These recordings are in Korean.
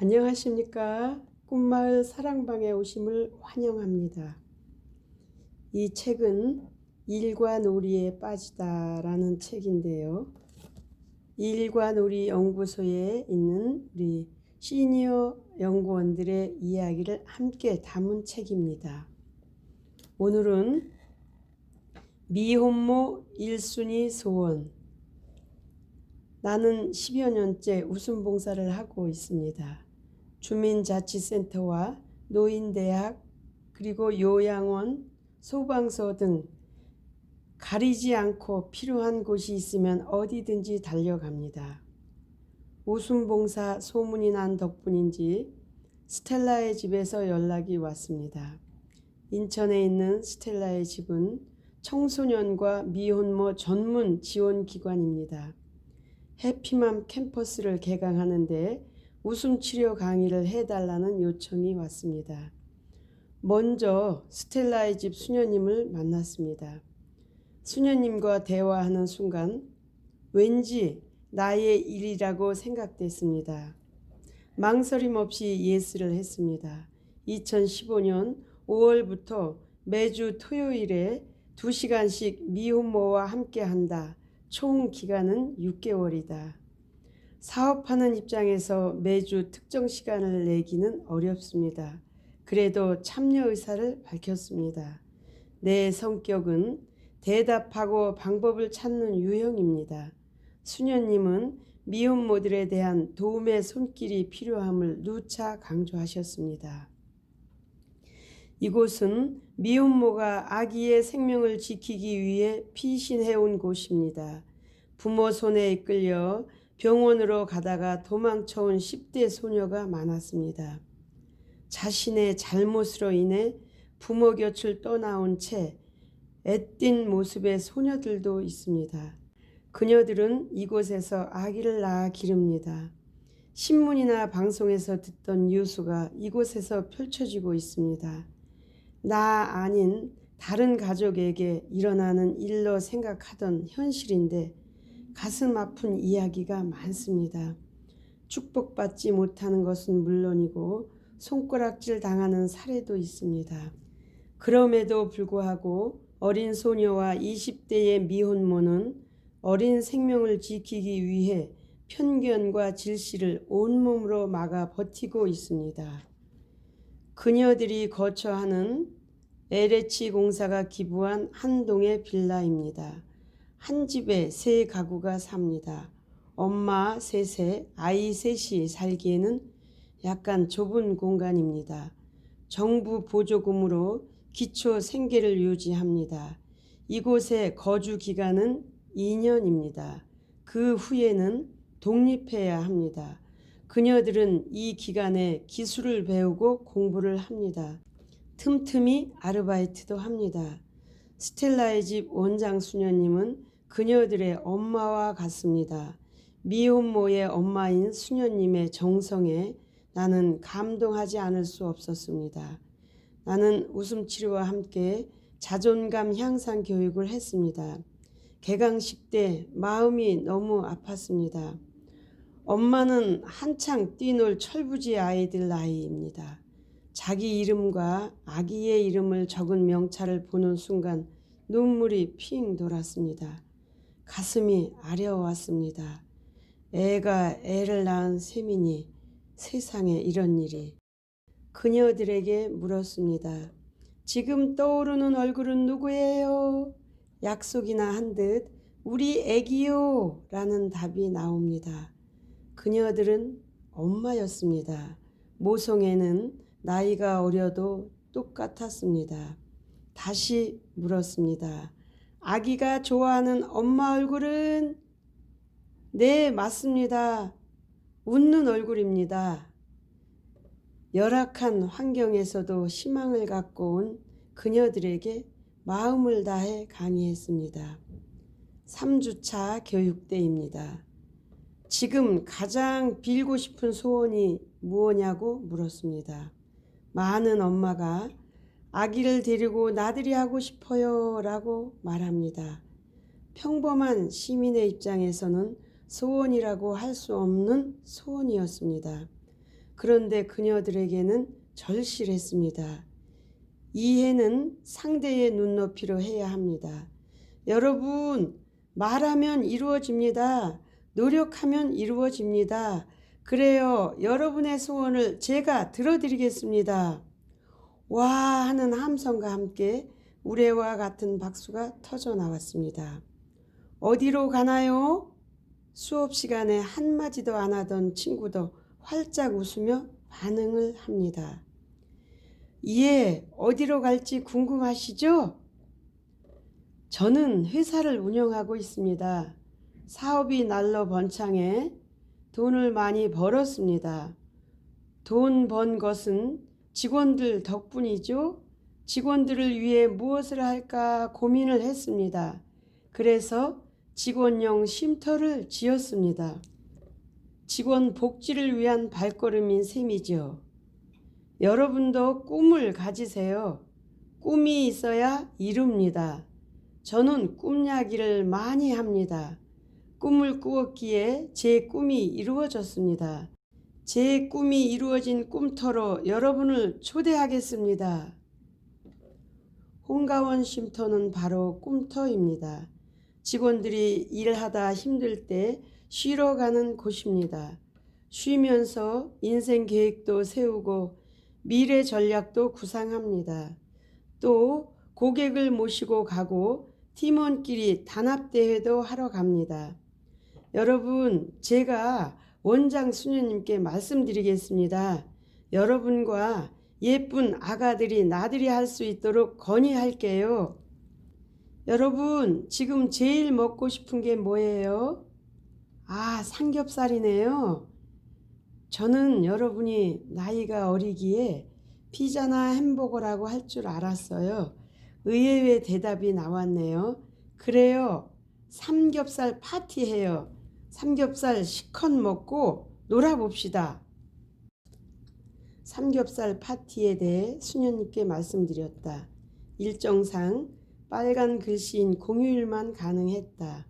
안녕하십니까. 꿈마을 사랑방에 오심을 환영합니다. 이 책은 일과 놀이에 빠지다라는 책인데요. 일과 놀이 연구소에 있는 우리 시니어 연구원들의 이야기를 함께 담은 책입니다. 오늘은 미혼모 1순위 소원. 나는 10여 년째 웃음봉사를 하고 있습니다. 주민자치센터와 노인대학 그리고 요양원, 소방서 등 가리지 않고 필요한 곳이 있으면 어디든지 달려갑니다. 웃음봉사 소문이 난 덕분인지 스텔라의 집에서 연락이 왔습니다. 인천에 있는 스텔라의 집은 청소년과 미혼모 전문 지원기관입니다. 해피맘 캠퍼스를 개강하는데 웃음치료 강의를 해달라는 요청이 왔습니다. 먼저 스텔라의 집 수녀님을 만났습니다. 수녀님과 대화하는 순간 왠지 나의 일이라고 생각됐습니다. 망설임 없이 예스를 했습니다. 2015년 5월부터 매주 토요일에 2시간씩 미혼모와 함께한다. 총 기간은 6개월이다. 사업하는 입장에서 매주 특정 시간을 내기는 어렵습니다. 그래도 참여 의사를 밝혔습니다. 내 성격은 대답하고 방법을 찾는 유형입니다. 수녀님은 미혼모들에 대한 도움의 손길이 필요함을 누차 강조하셨습니다. 이곳은 미혼모가 아기의 생명을 지키기 위해 피신해온 곳입니다. 부모 손에 이끌려 병원으로 가다가 도망쳐온 10대 소녀가 많았습니다. 자신의 잘못으로 인해 부모 곁을 떠나온 채 애띤 모습의 소녀들도 있습니다. 그녀들은 이곳에서 아기를 낳아 기릅니다. 신문이나 방송에서 듣던 뉴스가 이곳에서 펼쳐지고 있습니다. 나 아닌 다른 가족에게 일어나는 일로 생각하던 현실인데 가슴 아픈 이야기가 많습니다. 축복받지 못하는 것은 물론이고 손가락질 당하는 사례도 있습니다. 그럼에도 불구하고 어린 소녀와 20대의 미혼모는 어린 생명을 지키기 위해 편견과 질시를 온몸으로 막아 버티고 있습니다. 그녀들이 거처하는 LH 공사가 기부한 한 동의 빌라입니다. 한 집에 3가구가 삽니다. 엄마 셋에 아이 셋이 살기에는 약간 좁은 공간입니다. 정부 보조금으로 기초 생계를 유지합니다. 이곳의 거주 기간은 2년입니다. 그 후에는 독립해야 합니다. 그녀들은 이 기간에 기술을 배우고 공부를 합니다. 틈틈이 아르바이트도 합니다. 스텔라의 집 원장 수녀님은 그녀들의 엄마와 같습니다. 미혼모의 엄마인 수녀님의 정성에 나는 감동하지 않을 수 없었습니다. 나는 웃음치료와 함께 자존감 향상 교육을 했습니다. 개강식 때 마음이 너무 아팠습니다. 엄마는 한창 뛰놀 철부지 아이들 나이입니다. 자기 이름과 아기의 이름을 적은 명찰을 보는 순간 눈물이 핑 돌았습니다. 가슴이 아려왔습니다. 애가 애를 낳은 셈이니 세상에 이런 일이. 그녀들에게 물었습니다. 지금 떠오르는 얼굴은 누구예요? 약속이나 한 듯 우리 애기요 라는 답이 나옵니다. 그녀들은 엄마였습니다. 모성애는 나이가 어려도 똑같았습니다. 다시 물었습니다. 아기가 좋아하는 엄마 얼굴은? 네, 맞습니다. 웃는 얼굴입니다. 열악한 환경에서도 희망을 갖고 온 그녀들에게 마음을 다해 강의했습니다. 3주차 교육대입니다. 지금 가장 빌고 싶은 소원이 무엇냐고 물었습니다. 많은 엄마가 아기를 데리고 나들이 하고 싶어요 라고 말합니다. 평범한 시민의 입장에서는 소원이라고 할 수 없는 소원이었습니다. 그런데 그녀들에게는 절실했습니다. 이해는 상대의 눈높이로 해야 합니다. 여러분, 말하면 이루어집니다. 노력하면 이루어집니다. 그래요. 여러분의 소원을 제가 들어드리겠습니다. 와 하는 함성과 함께 우레와 같은 박수가 터져 나왔습니다. 어디로 가나요? 수업 시간에 한마디도 안 하던 친구도 활짝 웃으며 반응을 합니다. 예, 어디로 갈지 궁금하시죠? 저는 회사를 운영하고 있습니다. 사업이 날로 번창해 돈을 많이 벌었습니다. 돈 번 것은 직원들 덕분이죠. 직원들을 위해 무엇을 할까 고민을 했습니다. 그래서 직원용 쉼터를 지었습니다. 직원 복지를 위한 발걸음인 셈이죠. 여러분도 꿈을 가지세요. 꿈이 있어야 이룹니다. 저는 꿈 이야기를 많이 합니다. 꿈을 꾸었기에 제 꿈이 이루어졌습니다. 제 꿈이 이루어진 꿈터로 여러분을 초대하겠습니다. 홍가원 쉼터는 바로 꿈터입니다. 직원들이 일하다 힘들 때 쉬러 가는 곳입니다. 쉬면서 인생 계획도 세우고 미래 전략도 구상합니다. 또 고객을 모시고 가고 팀원끼리 단합대회도 하러 갑니다. 여러분, 제가 원장 수녀님께 말씀드리겠습니다. 여러분과 예쁜 아가들이 나들이 할 수 있도록 건의할게요. 여러분, 지금 제일 먹고 싶은 게 뭐예요? 아, 삼겹살이네요. 저는 여러분이 나이가 어리기에 피자나 햄버거라고 할 줄 알았어요. 의외의 대답이 나왔네요. 그래요. 삼겹살 파티해요. 삼겹살 실컷 먹고 놀아봅시다. 삼겹살 파티에 대해 수녀님께 말씀드렸다. 일정상 빨간 글씨인 공휴일만 가능했다.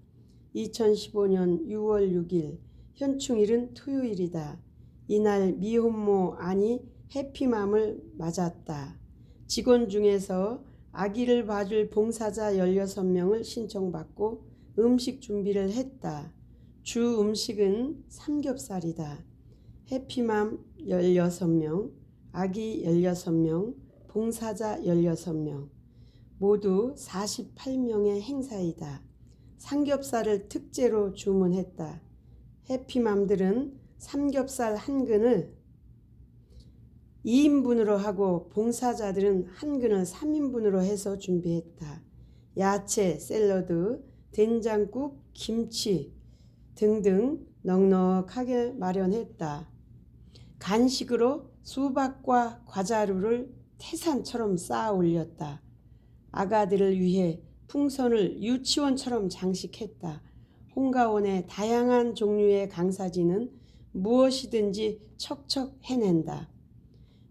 2015년 6월 6일 현충일은 토요일이다. 이날 미혼모 아니 해피맘을 맞았다. 직원 중에서 아기를 봐줄 봉사자 16명을 신청받고 음식 준비를 했다. 주 음식은 삼겹살이다. 해피맘 16명, 아기 16명, 봉사자 16명, 모두 48명의 행사이다. 삼겹살을 특제로 주문했다. 해피맘들은 삼겹살 한 근을 2인분으로 하고 봉사자들은 한 근을 3인분으로 해서 준비했다. 야채, 샐러드, 된장국, 김치 등등 넉넉하게 마련했다. 간식으로 수박과 과자류를 태산처럼 쌓아 올렸다. 아가들을 위해 풍선을 유치원처럼 장식했다. 홍가원의 다양한 종류의 강사진은 무엇이든지 척척 해낸다.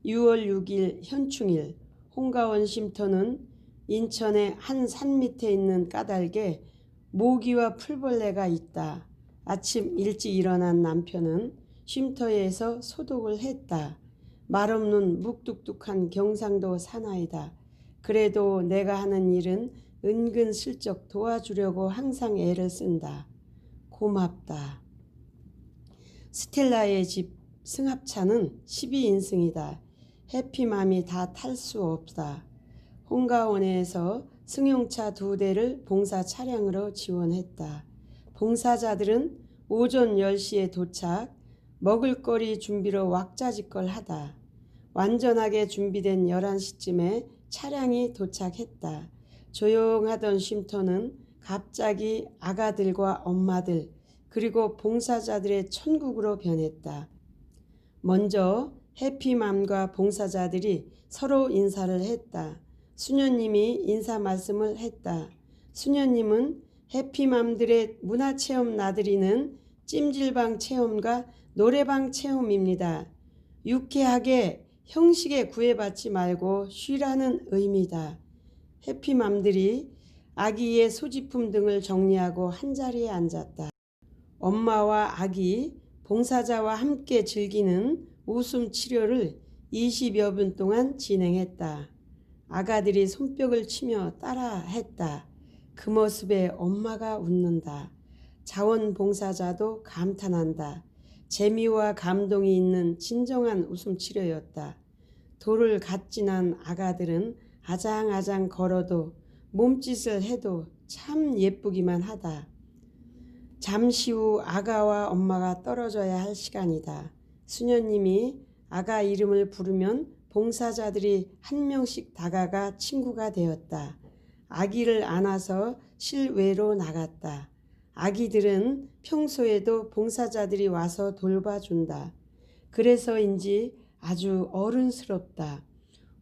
6월 6일 현충일 홍가원 쉼터는 인천의 한 산 밑에 있는 까닭에 모기와 풀벌레가 있다. 아침 일찍 일어난 남편은 쉼터에서 소독을 했다. 말없는 묵뚝뚝한 경상도 사나이다. 그래도 내가 하는 일은 은근슬쩍 도와주려고 항상 애를 쓴다. 고맙다. 스텔라의 집 승합차는 12인승이다. 해피맘이 다 탈 수 없다. 홍가원에서 승용차 2대를 봉사 차량으로 지원했다. 봉사자들은 오전 10시에 도착, 먹을거리 준비로 왁자지껄하다. 완전하게 준비된 11시쯤에 차량이 도착했다. 조용하던 쉼터는 갑자기 아가들과 엄마들 그리고 봉사자들의 천국으로 변했다. 먼저 해피맘과 봉사자들이 서로 인사를 했다. 수녀님이 인사 말씀을 했다. 수녀님은 해피맘들의 문화체험 나들이는 찜질방 체험과 노래방 체험입니다. 유쾌하게 형식에 구애받지 말고 쉬라는 의미다. 해피맘들이 아기의 소지품 등을 정리하고 한자리에 앉았다. 엄마와 아기, 봉사자와 함께 즐기는 웃음 치료를 20여 분 동안 진행했다. 아가들이 손뼉을 치며 따라 했다. 그 모습에 엄마가 웃는다. 자원봉사자도 감탄한다. 재미와 감동이 있는 진정한 웃음 치료였다. 돌을 갓 지난 아가들은 아장아장 걸어도 몸짓을 해도 참 예쁘기만 하다. 잠시 후 아가와 엄마가 떨어져야 할 시간이다. 수녀님이 아가 이름을 부르면 봉사자들이 한 명씩 다가가 친구가 되었다. 아기를 안아서 실외로 나갔다. 아기들은 평소에도 봉사자들이 와서 돌봐준다. 그래서인지 아주 어른스럽다.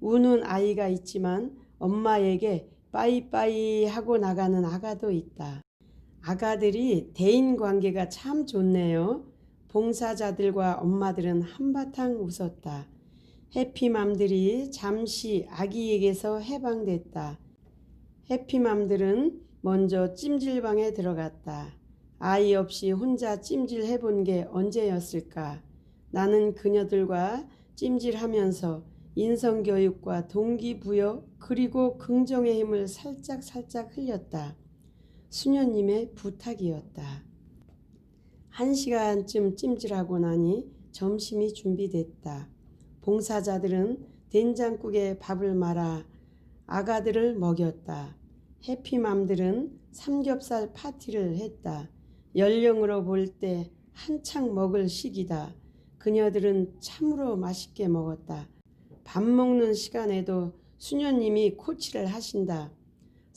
우는 아이가 있지만 엄마에게 빠이빠이 하고 나가는 아가도 있다. 아가들이 대인관계가 참 좋네요. 봉사자들과 엄마들은 한바탕 웃었다. 해피맘들이 잠시 아기에게서 해방됐다. 해피맘들은 먼저 찜질방에 들어갔다. 아이 없이 혼자 찜질 해본 게 언제였을까? 나는 그녀들과 찜질하면서 인성교육과 동기부여 그리고 긍정의 힘을 살짝 흘렸다. 수녀님의 부탁이었다. 1시간쯤 찜질하고 나니 점심이 준비됐다. 봉사자들은 된장국에 밥을 말아 아가들을 먹였다. 해피맘들은 삼겹살 파티를 했다. 연령으로 볼 때 한창 먹을 시기다. 그녀들은 참으로 맛있게 먹었다. 밥 먹는 시간에도 수녀님이 코치를 하신다.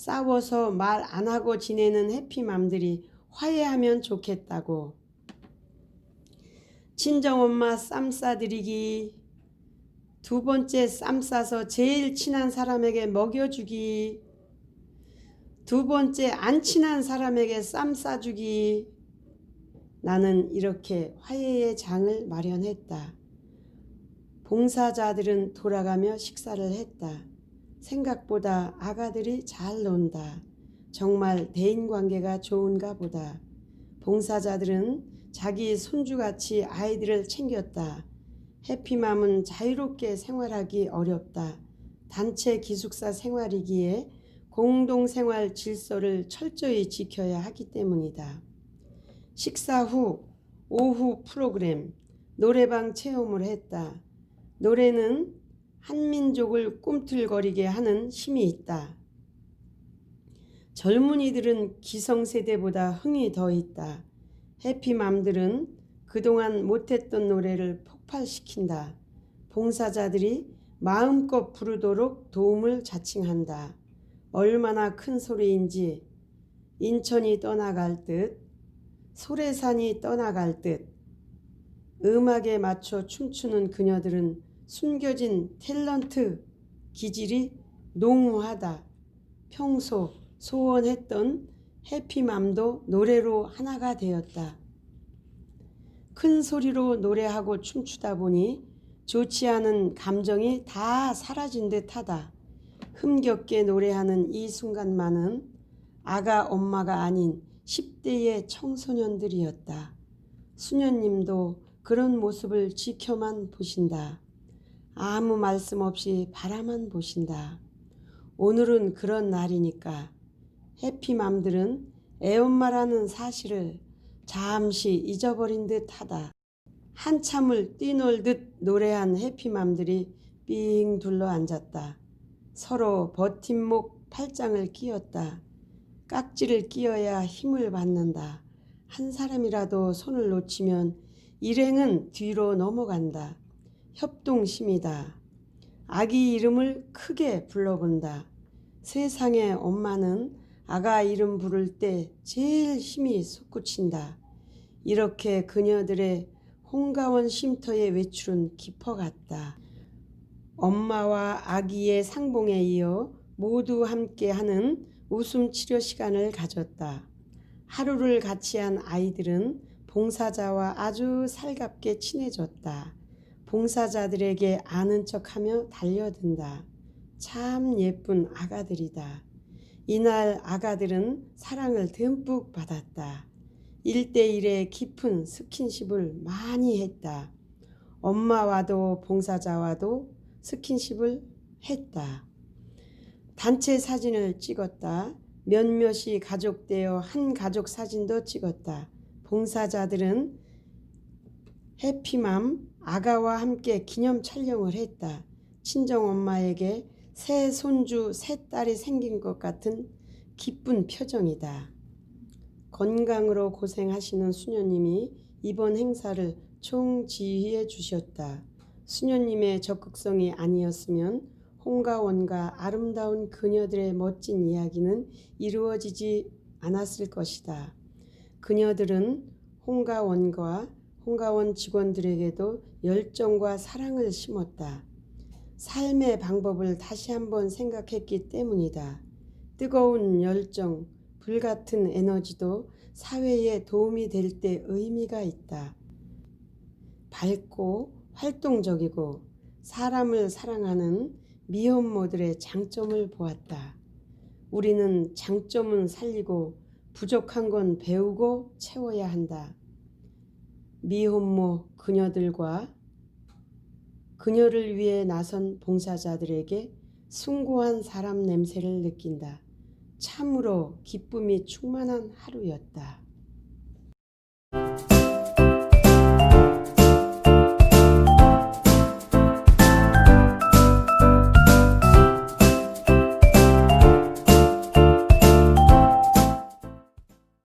싸워서 말 안 하고 지내는 해피맘들이 화해하면 좋겠다고. 친정엄마 쌈 싸드리기. 2번째 쌈 싸서 제일 친한 사람에게 먹여주기. 2번째 안 친한 사람에게 쌈 싸주기. 나는 이렇게 화해의 장을 마련했다. 봉사자들은 돌아가며 식사를 했다. 생각보다 아가들이 잘 논다. 정말 대인관계가 좋은가 보다. 봉사자들은 자기 손주같이 아이들을 챙겼다. 해피맘은 자유롭게 생활하기 어렵다. 단체 기숙사 생활이기에 공동생활 질서를 철저히 지켜야 하기 때문이다. 식사 후 오후 프로그램 노래방 체험을 했다. 노래는 한민족을 꿈틀거리게 하는 힘이 있다. 젊은이들은 기성세대보다 흥이 더 있다. 해피맘들은 그동안 못했던 노래를 폭발시킨다. 봉사자들이 마음껏 부르도록 도움을 자칭한다. 얼마나 큰 소리인지 인천이 떠나갈 듯 소래산이 떠나갈 듯 음악에 맞춰 춤추는 그녀들은 숨겨진 탤런트 기질이 농후하다. 평소 소원했던 해피맘도 노래로 하나가 되었다. 큰 소리로 노래하고 춤추다 보니 좋지 않은 감정이 다 사라진 듯하다. 흥겹게 노래하는 이 순간만은 아가 엄마가 아닌 10대의 청소년들이었다. 수녀님도 그런 모습을 지켜만 보신다. 아무 말씀 없이 바라만 보신다. 오늘은 그런 날이니까 해피맘들은 애엄마라는 사실을 잠시 잊어버린 듯하다. 한참을 뛰놀듯 노래한 해피맘들이 삥 둘러 앉았다. 서로 버팀목 팔짱을 끼웠다. 깍지를 끼어야 힘을 받는다. 한 사람이라도 손을 놓치면 일행은 뒤로 넘어간다. 협동심이다. 아기 이름을 크게 불러본다. 세상의 엄마는 아가 이름 부를 때 제일 힘이 솟구친다. 이렇게 그녀들의 홍가원 쉼터의 외출은 깊어갔다. 엄마와 아기의 상봉에 이어 모두 함께하는 웃음 치료 시간을 가졌다. 하루를 같이 한 아이들은 봉사자와 아주 살갑게 친해졌다. 봉사자들에게 아는 척하며 달려든다. 참 예쁜 아가들이다. 이날 아가들은 사랑을 듬뿍 받았다. 1대1의 깊은 스킨십을 많이 했다. 엄마와도 봉사자와도 스킨십을 했다. 단체 사진을 찍었다. 몇몇이 가족되어 한 가족 사진도 찍었다. 봉사자들은 해피맘 아가와 함께 기념 촬영을 했다. 친정엄마에게 새 손주, 새 딸이 생긴 것 같은 기쁜 표정이다. 건강으로 고생하시는 수녀님이 이번 행사를 총지휘해 주셨다. 수녀님의 적극성이 아니었으면 홍가원과 아름다운 그녀들의 멋진 이야기는 이루어지지 않았을 것이다. 그녀들은 홍가원과 홍가원 직원들에게도 열정과 사랑을 심었다. 삶의 방법을 다시 한번 생각했기 때문이다. 뜨거운 열정, 불같은 에너지도 사회에 도움이 될 때 의미가 있다. 밝고 활동적이고 사람을 사랑하는 미혼모들의 장점을 보았다. 우리는 장점은 살리고 부족한 건 배우고 채워야 한다. 미혼모 그녀들과 그녀를 위해 나선 봉사자들에게 숭고한 사람 냄새를 느낀다. 참으로 기쁨이 충만한 하루였다.